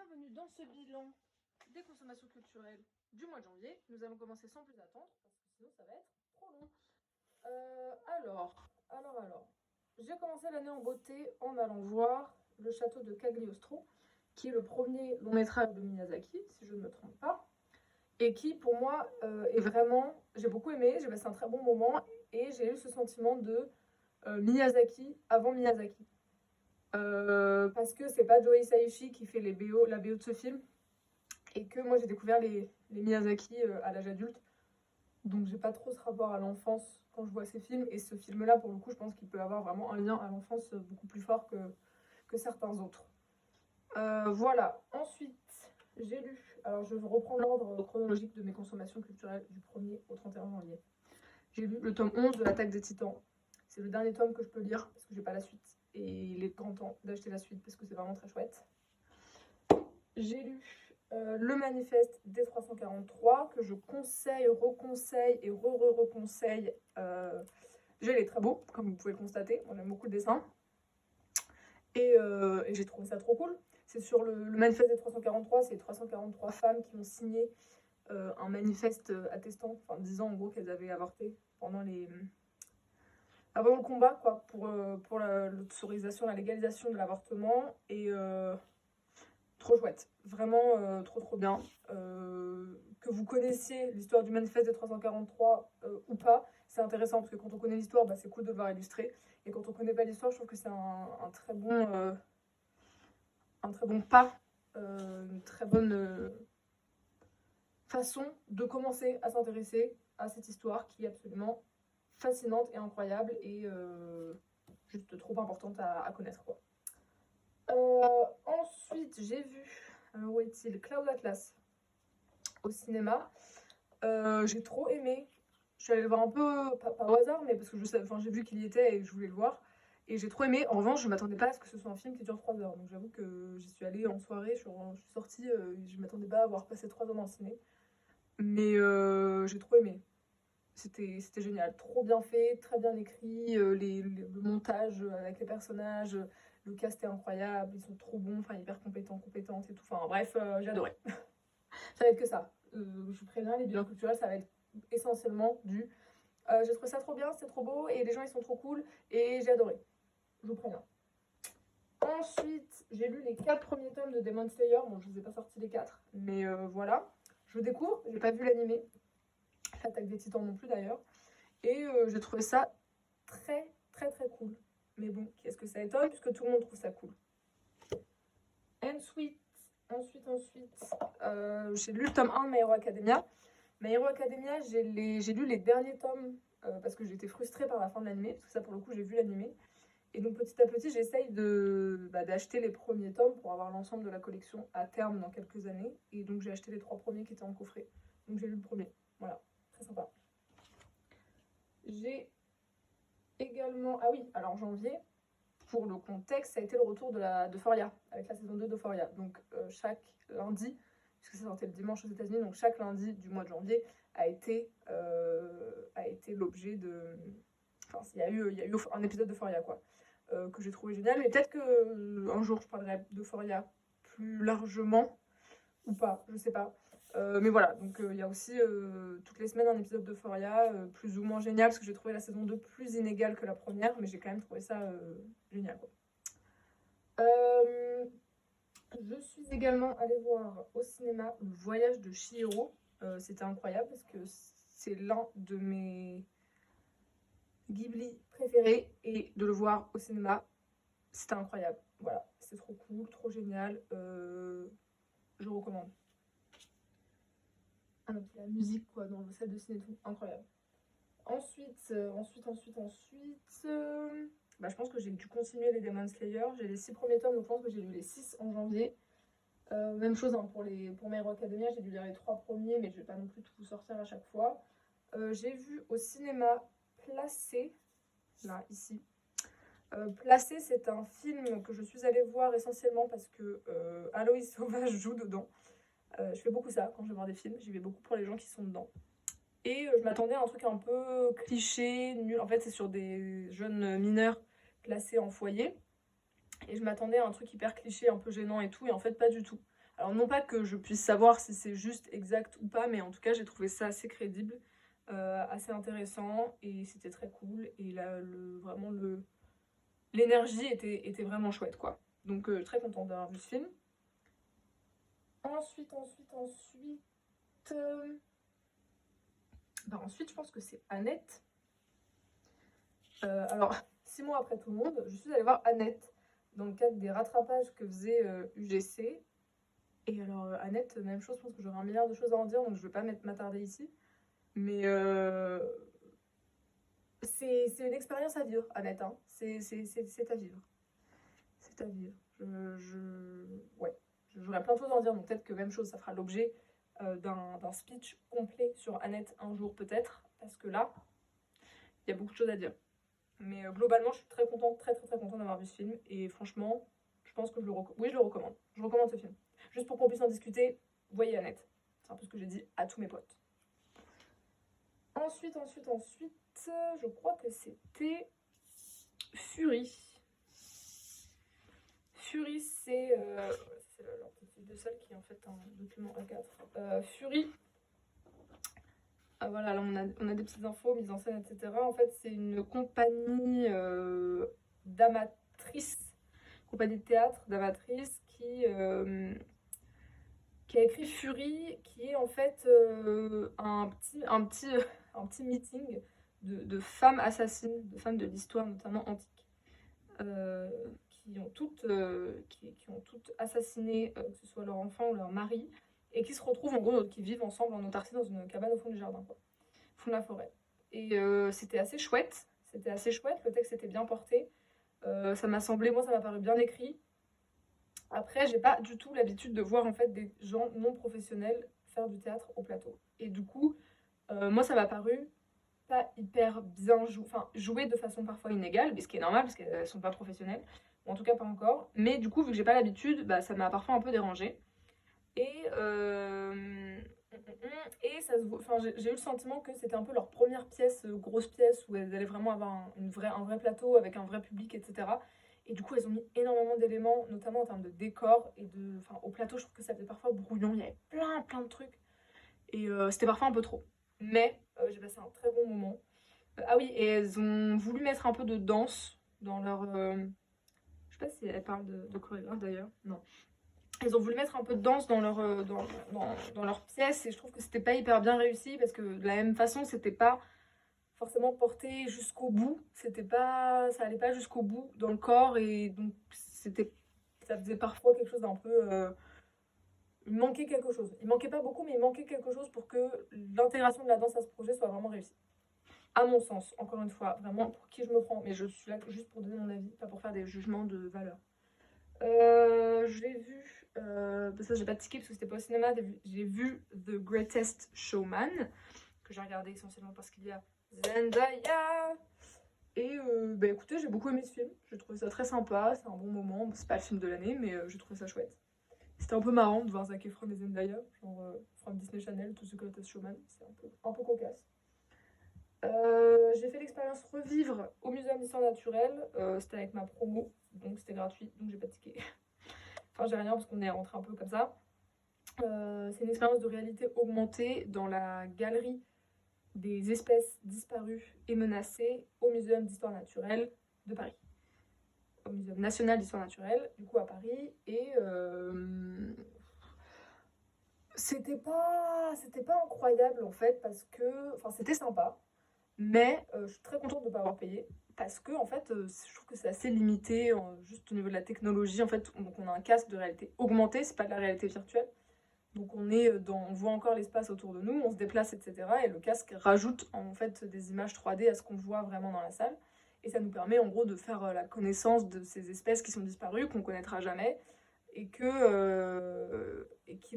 bienvenue dans ce bilan des consommations culturelles du mois de janvier. Nous allons commencer sans plus attendre, parce que sinon ça va être trop long. Alors, j'ai commencé l'année en beauté en allant voir le château de Cagliostro, qui est le premier long métrage de Miyazaki, si je ne me trompe pas, et qui pour moi est vraiment, j'ai beaucoup aimé, j'ai passé un très bon moment, et j'ai eu ce sentiment de Miyazaki avant Miyazaki. Parce que c'est pas Joe Hisaishi qui fait la BO de ce film, et que moi j'ai découvert les Miyazaki à l'âge adulte, donc j'ai pas trop ce rapport à l'enfance quand je vois ces films, et ce film là pour le coup je pense qu'il peut avoir vraiment un lien à l'enfance beaucoup plus fort que certains autres. Voilà, ensuite j'ai lu, alors je reprends l'ordre chronologique de mes consommations culturelles du 1er au 31 janvier. J'ai lu le tome 11 de l'Attaque des Titans. C'est le dernier tome que je peux lire parce que j'ai pas la suite, et il est grand temps d'acheter la suite parce que c'est vraiment très chouette. J'ai lu le manifeste des 343 que je conseille, reconseille et re-reconseille. Déjà il est très beau, comme vous pouvez le constater, on aime beaucoup le dessin, et j'ai trouvé ça trop cool. C'est sur le manifeste des 343, c'est 343 femmes qui ont signé un manifeste attestant, enfin disant en gros qu'elles avaient avorté pendant avant le combat, quoi, pour l'autorisation, la légalisation de l'avortement, et trop chouette, vraiment trop bien. Que vous connaissiez l'histoire du manifeste des 343 ou pas, c'est intéressant parce que quand on connaît l'histoire, bah, c'est cool de le voir illustré, et quand on connaît pas l'histoire, je trouve que c'est un très bon pas, une très bonne façon de commencer à s'intéresser à cette histoire qui est absolument fascinante et incroyable, et juste trop importante à connaître, quoi. Ensuite, j'ai vu, où est-il, Cloud Atlas au cinéma. J'ai trop aimé. Je suis allée le voir un peu, pas au hasard, mais parce que j'ai vu qu'il y était et je voulais le voir. Et j'ai trop aimé. En revanche, je m'attendais pas à ce que ce soit un film qui dure 3 heures. Donc j'avoue que j'y suis allée en soirée, je suis sortie, je m'attendais pas à avoir passé 3 heures dans le ciné. Mais j'ai trop aimé. C'était génial, trop bien fait, très bien écrit, le montage avec les personnages, le cast est incroyable, ils sont trop bons, enfin hyper compétentes et tout, enfin bref, j'ai adoré. Ça va être que ça. Je vous préviens, les bilans culturels, ça va être essentiellement j'ai trouvé ça trop bien, c'est trop beau, et les gens ils sont trop cool, et j'ai adoré. Je vous préviens. Ensuite, j'ai lu les 4 premiers tomes de Demon Slayer. Bon, je vous ai pas sorti les 4, mais voilà. Je découvre, j'ai pas vu l'animé. L'Attaque des Titans non plus d'ailleurs. Et j'ai trouvé ça très cool. Mais bon, qu'est-ce que ça étonne puisque tout le monde trouve ça cool. Ensuite, j'ai lu le tome 1 de My Hero Academia. My Hero Academia, j'ai lu les derniers tomes parce que j'étais frustrée par la fin de l'animé, parce que ça pour le coup j'ai vu l'animé. Et donc petit à petit j'essaye d'acheter les premiers tomes pour avoir l'ensemble de la collection à terme dans quelques années. Et donc j'ai acheté les 3 premiers qui étaient en coffret. Donc j'ai lu le premier. Voilà, très sympa. J'ai également, ah oui, alors janvier, pour le contexte, ça a été le retour de Euphoria, avec la saison 2 d'Euphoria. Donc chaque lundi, puisque ça sortait le dimanche aux États-Unis, donc chaque lundi du mois de janvier a été l'objet de. Enfin, il y a eu un épisode d'Euphoria, quoi, que j'ai trouvé génial. Mais peut-être qu'un jour je parlerai d'Euphoria plus largement, ou pas, je sais pas. Mais voilà, donc il y a aussi toutes les semaines un épisode d'Euphoria plus ou moins génial, parce que j'ai trouvé la saison 2 plus inégale que la première, mais j'ai quand même trouvé ça génial, quoi. Je suis également allée voir au cinéma Le Voyage de Chihiro. C'était incroyable parce que c'est l'un de mes Ghibli préférés, et de le voir au cinéma, c'était incroyable. Voilà, c'est trop cool, trop génial. Je recommande. La musique, quoi, dans le salle de ciné, tout, incroyable. Ensuite, je pense que j'ai dû continuer les Demon Slayer. J'ai les 6 premiers tomes, donc je pense que j'ai lu les 6 en janvier. Même chose hein, pour My Hero Academia, j'ai dû lire les 3 premiers, mais je vais pas non plus tout vous sortir à chaque fois. J'ai vu au cinéma Placé, là, ici. Placé, c'est un film que je suis allée voir essentiellement parce que Aloïs Sauvage joue dedans. Je fais beaucoup ça quand je vais voir des films, j'y vais beaucoup pour les gens qui sont dedans. Et je m'attendais à un truc un peu cliché, nul. En fait, c'est sur des jeunes mineurs placés en foyer. Et je m'attendais à un truc hyper cliché, un peu gênant et tout. Et en fait, pas du tout. Alors non pas que je puisse savoir si c'est juste exact ou pas, mais en tout cas j'ai trouvé ça assez crédible, assez intéressant et c'était très cool. Et là, l'énergie était vraiment chouette quoi. Donc très contente d'avoir vu ce film. Ensuite, euh, ensuite je pense que c'est Annette. Alors 6 mois après tout le monde, je suis allée voir Annette dans le cadre des rattrapages que faisait UGC. Et alors Annette, même chose, je pense que j'aurais un milliard de choses à en dire, donc je ne vais pas m'attarder ici. Mais c'est une expérience à vivre, Annette. Hein. C'est à vivre. C'est à vivre. Ouais, j'aurais plein de choses à en dire, donc peut-être que même chose, ça fera l'objet d'un speech complet sur Annette un jour peut-être, parce que là, il y a beaucoup de choses à dire. Mais globalement, je suis très contente, très très très contente d'avoir vu ce film. Et franchement, je pense que je le recommande. Je recommande ce film. Juste pour qu'on puisse en discuter, voyez Annette. C'est un peu ce que j'ai dit à tous mes potes. Ensuite, je crois que c'était Fury. Fury, c'est leur petite fiche de salle qui est en fait un document A4. Fury, voilà, là on a des petites infos, mise en scène, etc. En fait, c'est une compagnie d'amatrices, compagnie de théâtre d'amatrices qui a écrit Fury, qui est en fait un petit meeting de femmes assassines, de femmes de l'histoire notamment antique, qui ont toutes assassiné, que ce soit leur enfant ou leur mari, et qui se retrouvent en gros, qui vivent ensemble en autarcie dans une cabane au fond du jardin, quoi, au fond de la forêt. Et c'était assez chouette, le texte était bien porté, ça m'a paru bien écrit. Après, j'ai pas du tout l'habitude de voir en fait des gens non professionnels faire du théâtre au plateau. Et du coup, moi, ça m'a paru pas hyper bien joué de façon parfois inégale, mais ce qui est normal parce qu'elles sont pas professionnelles, ou en tout cas pas encore. Mais du coup, vu que j'ai pas l'habitude, bah, ça m'a parfois un peu dérangé. Et, j'ai eu le sentiment que c'était un peu leur première pièce, grosse pièce, où elles allaient vraiment avoir un vrai plateau avec un vrai public, etc. Et du coup, elles ont mis énormément d'éléments, notamment en termes de décor et au plateau, je trouve que ça faisait parfois brouillon. Il y avait plein de trucs. Et c'était parfois un peu trop. Mais j'ai passé un très bon moment. Ah oui, et elles ont voulu mettre un peu de danse dans leur. Je sais pas si elles parlent de chorégraphe d'ailleurs. Non. Elles ont voulu mettre un peu de danse dans leur pièce et je trouve que c'était pas hyper bien réussi parce que de la même façon, c'était pas forcément porté jusqu'au bout. Ça allait pas jusqu'au bout dans le corps et donc ça faisait parfois quelque chose d'un peu. Il manquait quelque chose. Il manquait pas beaucoup, mais il manquait quelque chose pour que l'intégration de la danse à ce projet soit vraiment réussie. À mon sens, encore une fois, vraiment pour qui je me prends, mais je suis là juste pour donner mon avis, pas pour faire des jugements de valeur. J'ai vu, ça j'ai pas de ticket parce que c'était pas au cinéma, j'ai vu The Greatest Showman, que j'ai regardé essentiellement parce qu'il y a Zendaya. Et écoutez, j'ai beaucoup aimé ce film, j'ai trouvé ça très sympa, c'est un bon moment, c'est pas le film de l'année, mais j'ai trouvé ça chouette. C'était un peu marrant de voir Zac Efron et Zendaya, genre from Disney Channel, tout ce Greatest Showman, c'est un peu cocasse. J'ai fait l'expérience Revivre au Muséum d'Histoire Naturelle. C'était avec ma promo, donc c'était gratuit, donc j'ai pas de ticket. Enfin, j'ai rien parce qu'on est rentré un peu comme ça. C'est une expérience de réalité augmentée dans la galerie des espèces disparues et menacées au Muséum d'Histoire Naturelle de Paris. Au Muséum National d'Histoire Naturelle, du coup à Paris. Et c'était pas incroyable en fait parce que. Enfin, c'était sympa. Mais je suis très contente de ne pas avoir payé parce que en fait, je trouve que c'est assez limité juste au niveau de la technologie. En fait, donc on a un casque de réalité augmentée, c'est pas de la réalité virtuelle. Donc on voit encore l'espace autour de nous, on se déplace, etc. Et le casque rajoute en fait des images 3D à ce qu'on voit vraiment dans la salle. Et ça nous permet en gros de faire la connaissance de ces espèces qui sont disparues, qu'on connaîtra jamais, et qui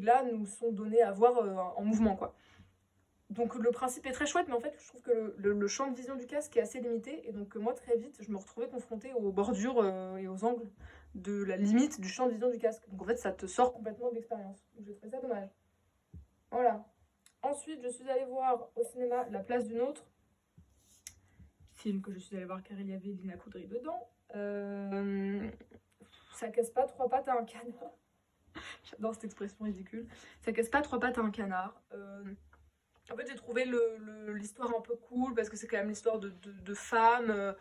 là nous sont données à voir en mouvement quoi. Donc le principe est très chouette, mais en fait je trouve que le champ de vision du casque est assez limité, et donc moi très vite je me retrouvais confrontée aux bordures et aux angles de la limite du champ de vision du casque. Donc en fait ça te sort complètement de l'expérience. Donc j'ai trouvé ça dommage. Voilà. Ensuite je suis allée voir au cinéma La Place d'une autre, film que je suis allée voir car il y avait Lina Coudry dedans. Ça casse pas trois pattes à un canard. J'adore cette expression ridicule. Ça casse pas trois pattes à un canard. En fait, j'ai trouvé l'histoire un peu cool parce que c'est quand même l'histoire de femmes,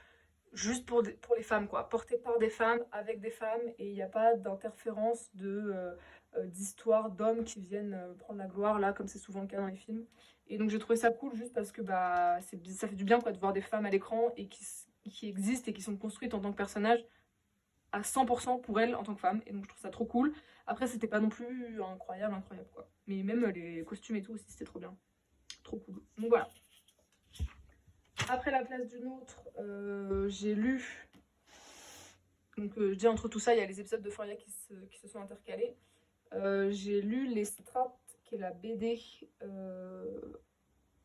juste pour les femmes, quoi. Portée par des femmes, avec des femmes, et il n'y a pas d'interférence d'histoire d'hommes qui viennent prendre la gloire, là, comme c'est souvent le cas dans les films. Et donc j'ai trouvé ça cool juste parce que bah, ça fait du bien quoi, de voir des femmes à l'écran et qui existent et qui sont construites en tant que personnages à 100% pour elles en tant que femmes. Et donc je trouve ça trop cool. Après, c'était pas non plus incroyable, incroyable quoi. Mais même les costumes et tout aussi, c'était trop bien. Trop cool. Donc voilà. Après La place d'une autre, j'ai lu. Donc je dis entre tout ça, il y a les épisodes de Foria qui se sont intercalés. J'ai lu Les Strates, qui est la BD,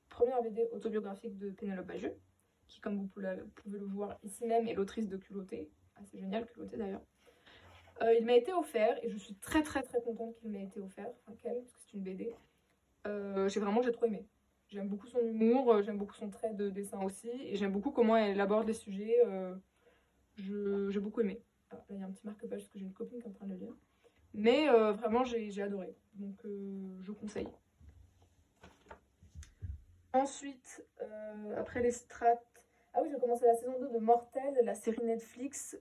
première BD autobiographique de Pénélope Bagieux, qui, comme vous pouvez le voir ici même, est l'autrice de Culotté. Assez génial, Culotté d'ailleurs. Il m'a été offert, et je suis très très très contente qu'il m'ait été offert, enfin qu'elle, parce que c'est une BD. J'ai trop aimé. J'aime beaucoup son humour, j'aime beaucoup son trait de dessin aussi, et j'aime beaucoup comment elle aborde les sujets. J'ai beaucoup aimé. Ah, là, il y a un petit marque-page parce que j'ai une copine qui est en train de le lire. Mais vraiment, j'ai adoré. Donc, je conseille. Ensuite, après les strates... Ah oui, j'ai commencé la saison 2 de Mortel, la série Netflix,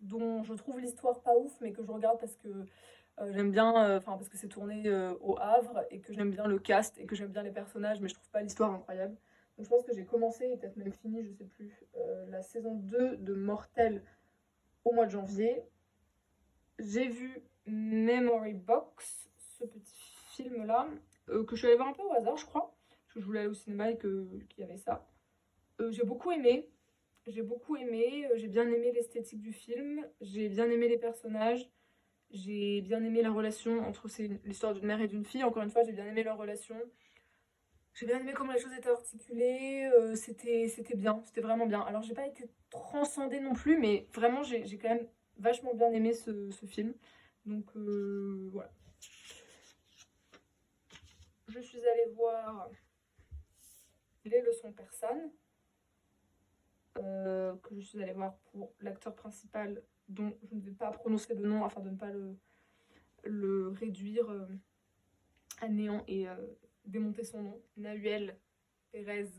dont je trouve l'histoire pas ouf, mais que je regarde parce que j'aime bien, parce que c'est tourné au Havre, et que j'aime bien le cast, et que j'aime bien les personnages, mais je trouve pas l'histoire incroyable. Donc je pense que j'ai commencé, et peut-être même fini, je sais plus, la saison 2 de Mortel au mois de janvier. J'ai vu Memory Box, ce petit film-là, que je suis allée voir un peu au hasard, je crois, parce que je voulais aller au cinéma et qu'il y avait ça. J'ai beaucoup aimé. J'ai beaucoup aimé. J'ai bien aimé l'esthétique du film. J'ai bien aimé les personnages. J'ai bien aimé la relation entre l'histoire d'une mère et d'une fille. Encore une fois, j'ai bien aimé leur relation. J'ai bien aimé comment les choses étaient articulées. C'était bien. C'était vraiment bien. Alors, j'ai pas été transcendée non plus, mais vraiment, j'ai quand même vachement bien aimé ce film. Donc, voilà. Je suis allée voir Les Leçons persanes. Que je suis allée voir pour l'acteur principal dont je ne vais pas prononcer le nom afin de ne pas le réduire à néant et démonter son nom. Nahuel Pérez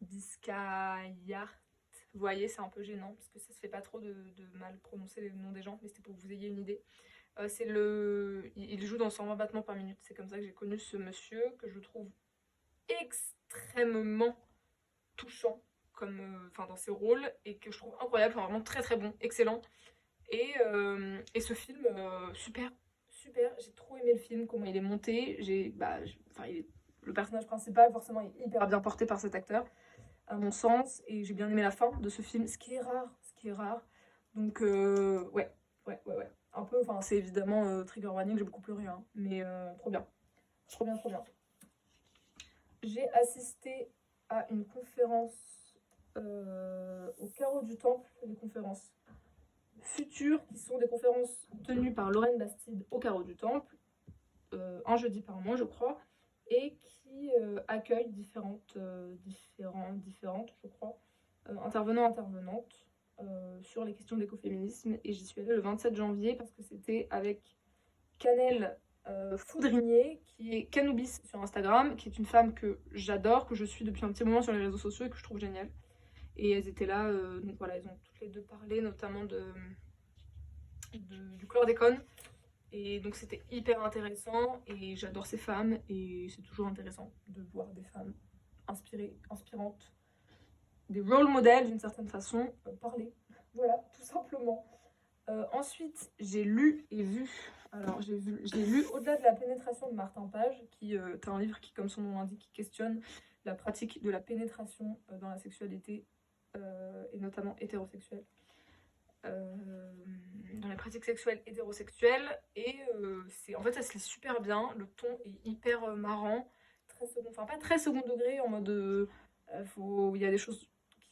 Biscayart. Vous voyez, c'est un peu gênant parce que ça se fait pas trop de mal prononcer les noms des gens, mais c'était pour que vous ayez une idée. Il joue dans 120 battements par minute. C'est comme ça que j'ai connu ce monsieur que je trouve extrêmement touchant dans ses rôles, et que je trouve incroyable, vraiment très très bon, excellent. Et ce film, super, super, j'ai trop aimé le film, comment il est monté. Le personnage principal, forcément, est hyper bien porté par cet acteur, à mon sens, et j'ai bien aimé la fin de ce film, ce qui est rare. Donc, ouais. Un peu, c'est évidemment trigger warning, j'ai beaucoup pleuré, hein, mais trop bien. Trop bien, trop bien. J'ai assisté à une conférence au Carreau du Temple, des conférences futures qui sont des conférences tenues par Lorraine Bastide au Carreau du Temple, un jeudi par mois je crois, et qui accueillent différentes, je crois, intervenantes sur les questions d'écoféminisme. Et j'y suis allée le 27 janvier parce que c'était avec Canel Foudrinier, qui est Canoubis sur Instagram, qui est une femme que j'adore, que je suis depuis un petit moment sur les réseaux sociaux et que je trouve géniale. Et elles étaient là, donc voilà, elles ont toutes les deux parlé, notamment du chlordécone. Et donc c'était hyper intéressant, et j'adore ces femmes, et c'est toujours intéressant de voir des femmes inspirantes, des role models d'une certaine façon, parler. Voilà, tout simplement. Ensuite, j'ai lu et vu. Alors, j'ai lu Au-delà de la pénétration de Martin Page, qui est un livre qui, comme son nom l'indique, questionne la pratique de la pénétration dans la sexualité, et notamment hétérosexuelle. Dans les pratiques sexuelles hétérosexuelles. Et en fait, ça se lit super bien. Le ton est hyper marrant. Pas très second degré, en mode. Il y a des choses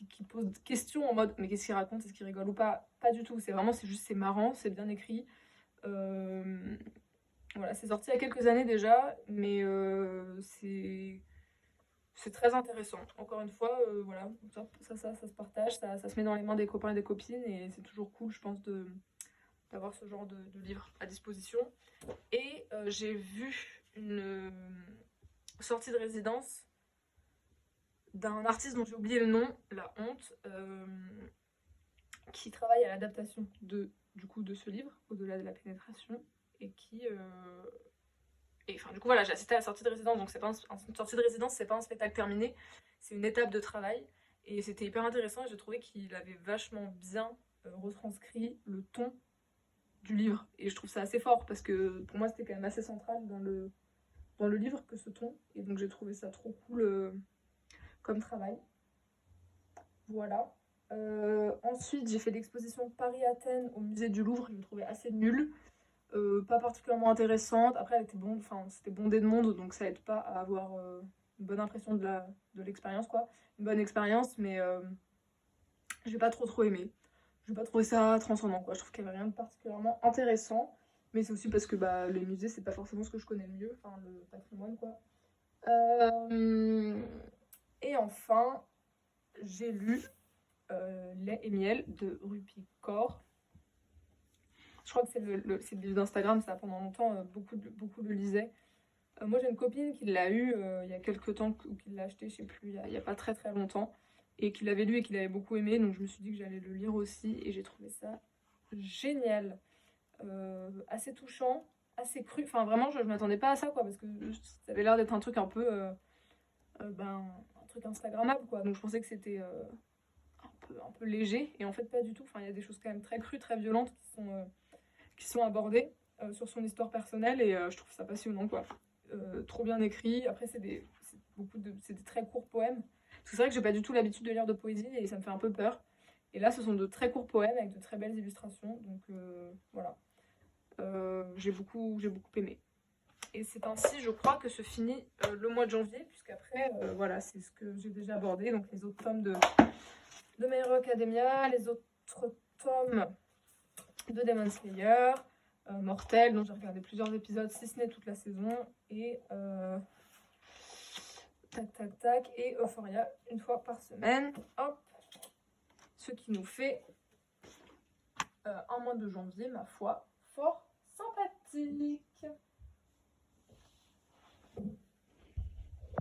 qui posent questions en mode mais qu'est-ce qu'il raconte, est-ce qu'il rigole ou pas? Pas du tout, c'est marrant, c'est bien écrit. Voilà, c'est sorti il y a quelques années déjà, mais c'est très intéressant. Encore une fois, voilà, ça se partage, ça se met dans les mains des copains et des copines, et c'est toujours cool, je pense, d'avoir ce genre de livre à disposition. Et j'ai vu une sortie de résidence d'un artiste dont j'ai oublié le nom, la honte, qui travaille à l'adaptation du coup de ce livre, Au-delà de la pénétration, et qui... Et enfin, du coup, voilà, j'ai assisté à la sortie de résidence, donc c'est pas une sortie de résidence, c'est pas un spectacle terminé, c'est une étape de travail, et c'était hyper intéressant, et j'ai trouvé qu'il avait vachement bien retranscrit le ton du livre, et je trouve ça assez fort, parce que pour moi, c'était quand même assez central dans le livre que ce ton, et donc j'ai trouvé ça trop cool comme travail. Voilà. Ensuite, j'ai fait l'exposition Paris-Athènes au musée du Louvre, je l'ai trouvée assez nulle. Pas particulièrement intéressante. Après, elle était c'était bondé de monde, donc ça aide pas à avoir une bonne impression de l'expérience, quoi. Une bonne expérience, mais j'ai pas trop aimé. J'ai pas trouvé ça transcendant, quoi. Je trouve qu'il y avait rien de particulièrement intéressant, mais c'est aussi parce que bah, les musées, c'est pas forcément ce que je connais le mieux, enfin le patrimoine, quoi. Et enfin, j'ai lu Lait et miel de Rupi Kaur. Je crois que c'est le livre d'Instagram, ça pendant longtemps, beaucoup le lisaient. Moi j'ai une copine qui l'a eu il y a quelques temps, ou qui l'a acheté, je sais plus, il y a pas très longtemps, et qui l'avait lu et qui l'avait beaucoup aimé, donc je me suis dit que j'allais le lire aussi, et j'ai trouvé ça génial. Assez touchant, assez cru, enfin vraiment je m'attendais pas à ça, quoi, parce que ça avait l'air d'être un truc un peu, un truc instagrammable, quoi, donc je pensais que c'était un peu léger, et en fait pas du tout, enfin il y a des choses quand même très crues, très violentes qui sont abordées sur son histoire personnelle, et je trouve ça passionnant, quoi. Trop bien écrit. Après, c'est des très courts poèmes. Parce que c'est vrai que j'ai pas du tout l'habitude de lire de poésie et ça me fait un peu peur. Et là, ce sont de très courts poèmes avec de très belles illustrations. Donc voilà. J'ai beaucoup aimé. Et c'est ainsi, je crois, que se finit le mois de janvier, puisqu'après, voilà, c'est ce que j'ai déjà abordé. Donc les autres tomes de My Hero Academia, les autres tomes de Demon Slayer, Mortel, dont j'ai regardé plusieurs épisodes, si ce n'est toute la saison, et et Euphoria une fois par semaine. Hop, ce qui nous fait un mois de janvier, ma foi, fort sympathique.